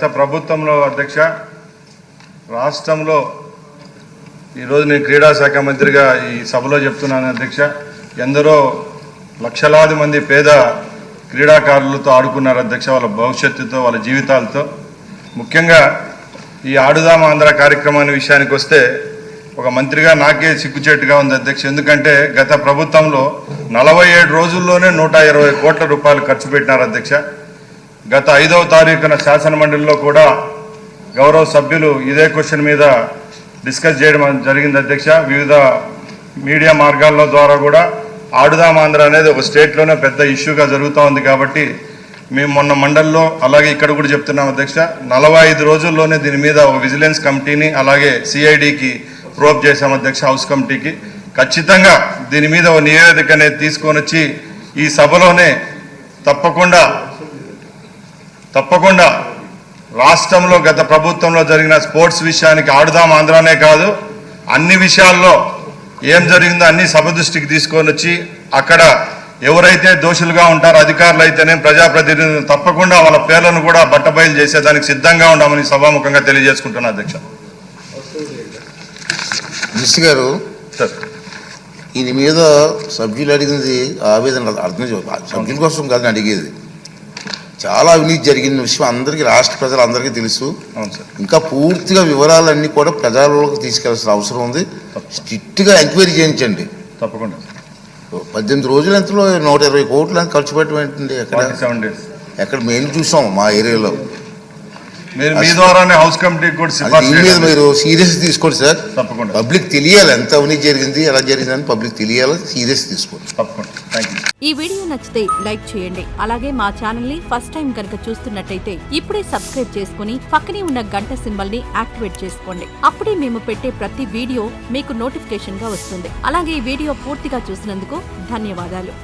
గత ప్రభుత్వంలో అధ్యక్ష రాష్ట్రంలో ఈరోజు నేను క్రీడా శాఖ మంత్రిగా ఈ సభలో చెప్తున్నాను అధ్యక్ష, ఎందరో లక్షలాది మంది పేద క్రీడాకారులతో ఆడుకున్నారు అధ్యక్ష, వాళ్ళ భవిష్యత్తుతో వాళ్ళ జీవితాలతో. ముఖ్యంగా ఈ ఆడుదాం ఆంధ్ర కార్యక్రమాన్ని విషయానికి వస్తే ఒక మంత్రిగా నాకే సిగ్గుచేటుగా ఉంది అధ్యక్ష. ఎందుకంటే గత ప్రభుత్వంలో 47 రోజుల్లోనే 120 కోట్ల రూపాయలు ఖర్చు పెట్టినారు అధ్యక్ష. గత 5వ తారీఖున శాసనమండలిలో కూడా గౌరవ సభ్యులు ఇదే క్వశ్చన్ మీద డిస్కస్ చేయడం జరిగింది అధ్యక్ష. వివిధ మీడియా మార్గాల ద్వారా కూడా ఆడుదాం ఆంధ్ర అనేది ఒక స్టేట్లోనే పెద్ద ఇష్యూగా జరుగుతూ ఉంది. కాబట్టి మేము మొన్న మండలిలో అలాగే ఇక్కడ కూడా చెప్తున్నాం అధ్యక్ష, 45 రోజుల్లోనే దీని మీద ఒక విజిలెన్స్ కమిటీని అలాగే సిఐడికి ప్రోబ్ చేశాం అధ్యక్ష, హౌస్ కమిటీకి. ఖచ్చితంగా దీని మీద ఒక నివేదిక అనేది తీసుకొని వచ్చి ఈ సభలోనే తప్పకుండా రాష్ట్రంలో గత ప్రభుత్వంలో జరిగిన స్పోర్ట్స్ విషయానికి ఆడుదాం ఆంధ్రానే కాదు అన్ని విషయాల్లో ఏం జరిగిందో అన్ని సభ దృష్టికి తీసుకొని వచ్చి అక్కడ ఎవరైతే దోషులుగా ఉంటారో అధికారులు అయితేనే ప్రజాప్రతినిధులు తప్పకుండా వాళ్ళ పేర్లను కూడా బట్టబయలు చేసేదానికి సిద్ధంగా ఉన్నామని సభాముఖంగా తెలియజేసుకుంటున్నా అధ్యక్ష. మినిస్టర్ గారు, సార్ దీని మీద సభ్యులు అడిగింది ఆవేదన అర్థం సభ్యుల కోసం కాదని అడిగేది. చాలా అవినీతి జరిగిన విషయం అందరికీ రాష్ట్ర ప్రజలందరికీ తెలుసు. అవును సార్. ఇంకా పూర్తిగా వివరాలన్నీ కూడా ప్రజల్లోకి తీసుకెళ్లాల్సిన అవసరం ఉంది. స్ట్రిక్ట్గా ఎంక్వైరీ చేయించండి. తప్పకుండా 18 రోజులు ఎంతలో 120 కోట్లు ఖర్చు పెట్టమండి. ఎక్కడ మేము చూసాం మా ఏరియాలో. మీ ద్వారానే హౌస్ కమిటీకి కూడా దీని మీద మీరు సీరియస్ తీసుకోండి సార్. తప్పకుండా పబ్లిక్ తెలియాలి ఎంత అవినీతి జరిగింది, ఎలా జరిగిందని పబ్లిక్ తెలియాలి. సీరియస్ తీసుకోండి. తప్పకుండా. Thank you. ఈ వీడియో నచ్చితే లైక్ చేయండి. అలాగే మా ఛానల్ ని ఫస్ట్ టైం కనుక చూస్తున్నట్టయితే ఇప్పుడే సబ్స్క్రైబ్ చేసుకుని పక్కనే ఉన్న గంట సింబల్ ని యాక్టివేట్ చేసుకోండి. అప్పుడే మేము పెట్టే ప్రతి వీడియో మీకు నోటిఫికేషన్ గా వస్తుంది. అలాగే ఈ వీడియో పూర్తిగా చూసినందుకు ధన్యవాదాలు.